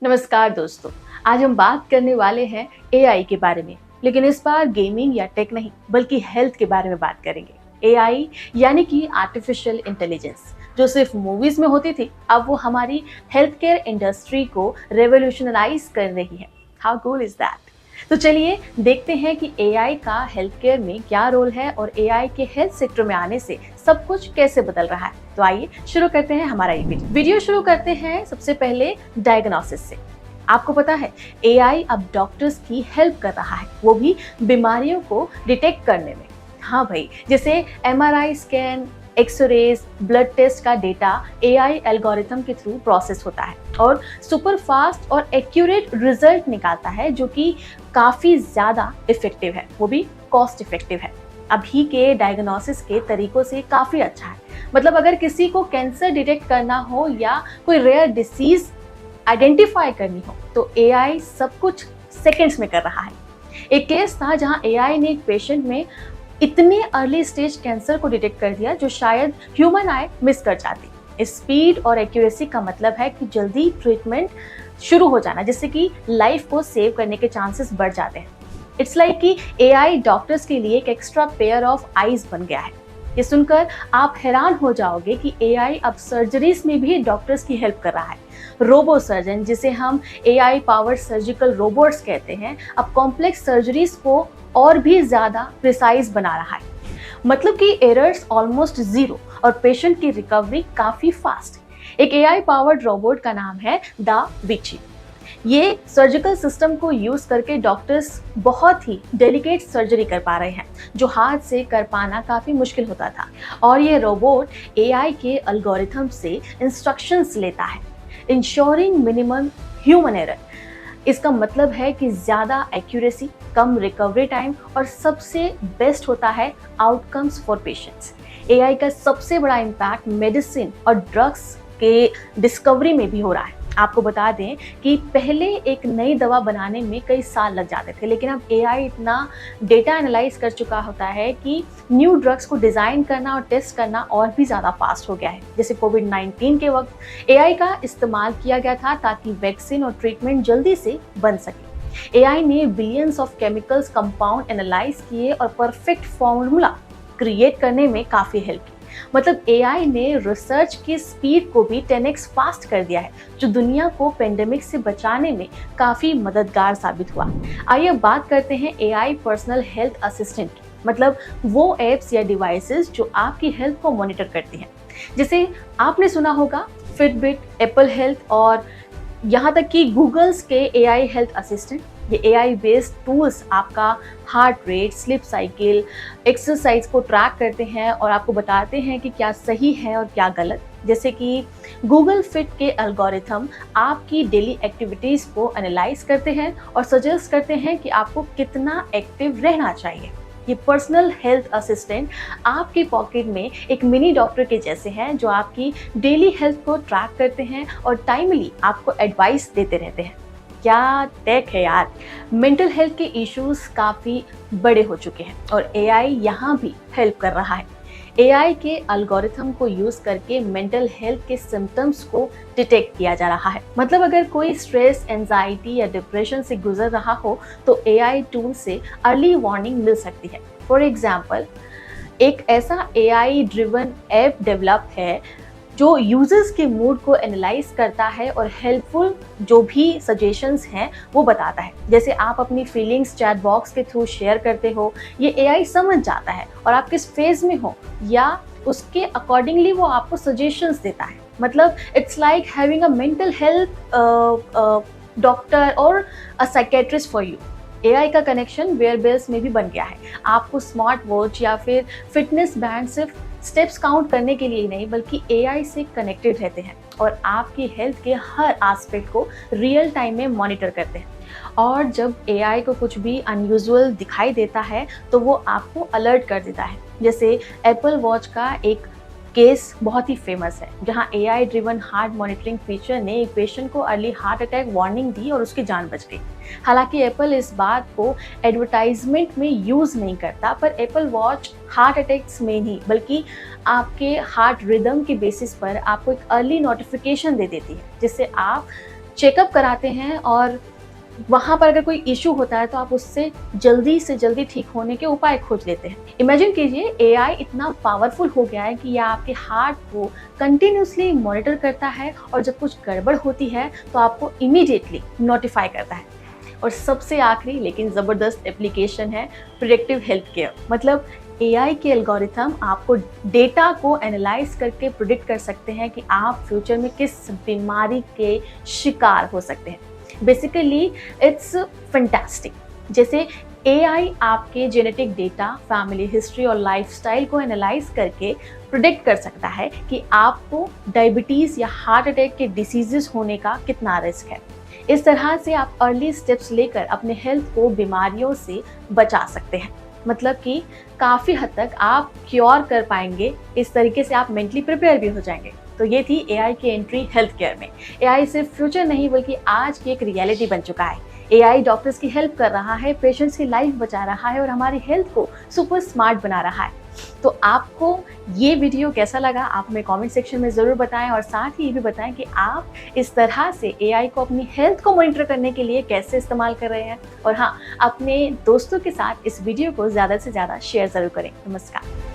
नमस्कार दोस्तों। आज हम बात करने वाले हैं एआई के बारे में, लेकिन इस बार गेमिंग या टेक नहीं बल्कि हेल्थ के बारे में बात करेंगे। एआई यानी कि आर्टिफिशियल इंटेलिजेंस, जो सिर्फ मूवीज में होती थी, अब वो हमारी हेल्थ केयर इंडस्ट्री को रेवोल्यूशनलाइज कर रही है। How cool is that. तो चलिए देखते हैं कि एआई का हेल्थ केयर में क्या रोल है और एआई के हेल्थ सेक्टर में आने से सब कुछ कैसे बदल रहा है। तो आइए शुरू करते हैं हमारा ये वीडियो शुरू करते हैं सबसे पहले डायग्नोसिस से। आपको पता है एआई अब डॉक्टर्स की हेल्प कर रहा है, वो भी बीमारियों को डिटेक्ट करने में। हाँ भाई, जैसे MRI scan, X-rays, blood test का डेटा एआई एल्गोरिथम के थ्रू प्रोसेस होता है और सुपर फास्ट और एक्यूरेट रिजल्ट निकालता है, जो कि काफ़ी ज़्यादा इफेक्टिव है, वो भी कॉस्ट इफेक्टिव है। अभी के डायग्नोसिस के तरीकों से काफ़ी अच्छा है। मतलब अगर किसी को कैंसर डिटेक्ट करना हो या कोई रेयर डिसीज आइडेंटिफाई करनी हो तो एआई सब कुछ सेकंड्स में कर रहा है। एक केस था जहां एआई ने एक पेशेंट में इतने अर्ली स्टेज कैंसर को डिटेक्ट कर दिया जो शायद ह्यूमन आई मिस कर जाती। स्पीड और एक्यूरेसी का मतलब है कि जल्दी ट्रीटमेंट शुरू हो जाना, जिससे कि लाइफ को सेव करने के चांसेस बढ़ जाते हैं। इट्स लाइक कि एआई डॉक्टर्स के लिए एक एक्स्ट्रा पेयर ऑफ आईज बन गया है। ये सुनकर आप हैरान हो जाओगे कि एआई अब सर्जरीज में भी डॉक्टर्स की हेल्प कर रहा है। रोबो सर्जन, जिसे हम एआई पावर्ड सर्जिकल रोबोट्स कहते हैं, अब कॉम्प्लेक्स सर्जरीज को और भी ज़्यादा प्रिसाइज बना रहा है। मतलब कि एरर्स ऑलमोस्ट जीरो और पेशेंट की रिकवरी काफ़ी फास्ट। एक एआई पावर्ड रोबोट का नाम है दा विंची। ये सर्जिकल सिस्टम को यूज़ करके डॉक्टर्स बहुत ही डेलिकेट सर्जरी कर पा रहे हैं, जो हाथ से कर पाना काफ़ी मुश्किल होता था। और ये रोबोट एआई के एल्गोरिथम से इंस्ट्रक्शंस लेता है, इंश्योरिंग मिनिमम ह्यूमन एरर। इसका मतलब है कि ज़्यादा एक्यूरेसी, कम रिकवरी टाइम और सबसे बेस्ट होता है आउटकम्स फॉर पेशेंट्स। एआई का सबसे बड़ा इम्पैक्ट मेडिसिन और ड्रग्स के डिस्कवरी में भी हो रहा है। आपको बता दें कि पहले एक नई दवा बनाने में कई साल लग जाते थे, लेकिन अब एआई इतना डेटा एनालाइज कर चुका होता है कि न्यू ड्रग्स को डिज़ाइन करना और टेस्ट करना और भी ज़्यादा फास्ट हो गया है। जैसे कोविड-19 के वक्त एआई का इस्तेमाल किया गया था ताकि वैक्सीन और ट्रीटमेंट जल्दी से बन सके। एआई ने billions of chemicals compound analyse किए और परफेक्ट फॉर्मूला क्रिएट करने में काफ़ी हेल्प की। मतलब एआई ने रिसर्च की स्पीड को भी 10x फास्ट कर दिया है, जो दुनिया को पेंडेमिक से बचाने में काफ़ी मददगार साबित हुआ। आइए बात करते हैं एआई पर्सनल हेल्थ असिस्टेंट की। मतलब वो एप्स या डिवाइसेस जो आपकी हेल्थ को मॉनिटर करती हैं। जैसे आपने सुना होगा फिटबिट, एप्पल हेल्थ और यहाँ तक कि गूगल्स के एआई हेल्थ असिस्टेंट। ये एआई बेस्ड टूल्स आपका heart rate, sleep cycle, exercise को ट्रैक करते हैं और आपको बताते हैं कि क्या सही है और क्या गलत। जैसे कि गूगल फिट के एल्गोरिथम आपकी डेली एक्टिविटीज़ को एनालाइज करते हैं और सजेस्ट करते हैं कि आपको कितना एक्टिव रहना चाहिए। ये पर्सनल हेल्थ असिस्टेंट आपकी पॉकेट में एक मिनी डॉक्टर के जैसे हैं, जो आपकी डेली हेल्थ को ट्रैक करते हैं और टाइमली आपको एडवाइस देते रहते हैं। क्या टेक है यार। मेंटल हेल्थ के इश्यूज काफ़ी बड़े हो चुके हैं और एआई यहाँ भी हेल्प कर रहा है। एआई के एल्गोरिथम को यूज़ करके मेंटल हेल्थ के सिम्टम्स को डिटेक्ट किया जा रहा है। मतलब अगर कोई स्ट्रेस, एंजाइटी या डिप्रेशन से गुजर रहा हो तो एआई टूल से अर्ली वार्निंग मिल सकती है। फॉर एग्जाम्पल, एक ऐसा एआई ड्रिवन ऐप डेवलप है जो यूजर्स के मूड को एनालाइज करता है और हेल्पफुल जो भी सजेशंस हैं वो बताता है। जैसे आप अपनी फीलिंग्स चैट बॉक्स के थ्रू शेयर करते हो, ये एआई समझ जाता है और आप किस फेज में हो या उसके अकॉर्डिंगली वो आपको सजेशंस देता है। मतलब it's like having a mental health doctor और a psychiatrist for you. AI का कनेक्शन वेयरबेल्स में भी बन गया है। आपको स्मार्ट वॉच या फिर फिटनेस बैंड सिर्फ स्टेप्स काउंट करने के लिए ही नहीं बल्कि एआई से कनेक्टेड रहते हैं और आपकी हेल्थ के हर एस्पेक्ट को रियल टाइम में मॉनिटर करते हैं। और जब एआई को कुछ भी अनयूजुअल दिखाई देता है तो वो आपको अलर्ट कर देता है। जैसे एप्पल वॉच का एक केस बहुत ही फेमस है, जहां AI driven heart monitoring feature ने एक पेशेंट को अर्ली हार्ट अटैक वार्निंग दी और उसकी जान बच गई। हालांकि एप्पल इस बात को एडवर्टाइजमेंट में यूज़ नहीं करता, पर एप्पल वॉच हार्ट अटैक्स में नहीं बल्कि आपके हार्ट रिदम के बेसिस पर आपको एक अर्ली नोटिफिकेशन दे देती है, जिससे आप चेकअप कराते हैं और वहाँ पर अगर कोई इशू होता है तो आप उससे जल्दी से जल्दी ठीक होने के उपाय खोज लेते हैं। इमेजिन कीजिए एआई इतना पावरफुल हो गया है कि यह आपके हार्ट को कंटिन्यूसली मॉनिटर करता है और जब कुछ गड़बड़ होती है तो आपको इमीडिएटली नोटिफाई करता है। और सबसे आखिरी लेकिन ज़बरदस्त एप्लीकेशन है प्रिडिक्टिव हेल्थ केयर। मतलब एआई के एल्गोरिथम आपको डेटा को एनालाइज करके प्रिडिक्ट कर सकते हैं कि आप फ्यूचर में किस बीमारी के शिकार हो सकते हैं। Basically it's fantastic. जैसे एआई आपके जेनेटिक डेटा, फैमिली हिस्ट्री और लाइफस्टाइल को एनालाइज करके प्रिडिक्ट कर सकता है कि आपको डायबिटीज़ या हार्ट अटैक के डिसीजेस होने का कितना रिस्क है। इस तरह से आप अर्ली स्टेप्स लेकर अपने हेल्थ को बीमारियों से बचा सकते हैं। मतलब कि काफ़ी हद तक आप क्योर कर पाएंगे। इस तरीके से आप मेंटली प्रिपेयर भी हो जाएंगे। तो ये थी एआई की एंट्री हेल्थ केयर में। एआई सिर्फ फ्यूचर नहीं बल्कि आज की एक रियलिटी बन चुका है। एआई डॉक्टर्स की हेल्प कर रहा है, पेशेंट्स की लाइफ बचा रहा है और हमारी हेल्थ को सुपर स्मार्ट बना रहा है। तो आपको ये वीडियो कैसा लगा आप हमें कमेंट सेक्शन में ज़रूर बताएं और साथ ही ये भी बताएं कि आप इस तरह से एआई को अपनी हेल्थ को मॉनिटर करने के लिए कैसे इस्तेमाल कर रहे हैं। और हाँ, अपने दोस्तों के साथ इस वीडियो को ज़्यादा से ज़्यादा शेयर ज़रूर करें। नमस्कार।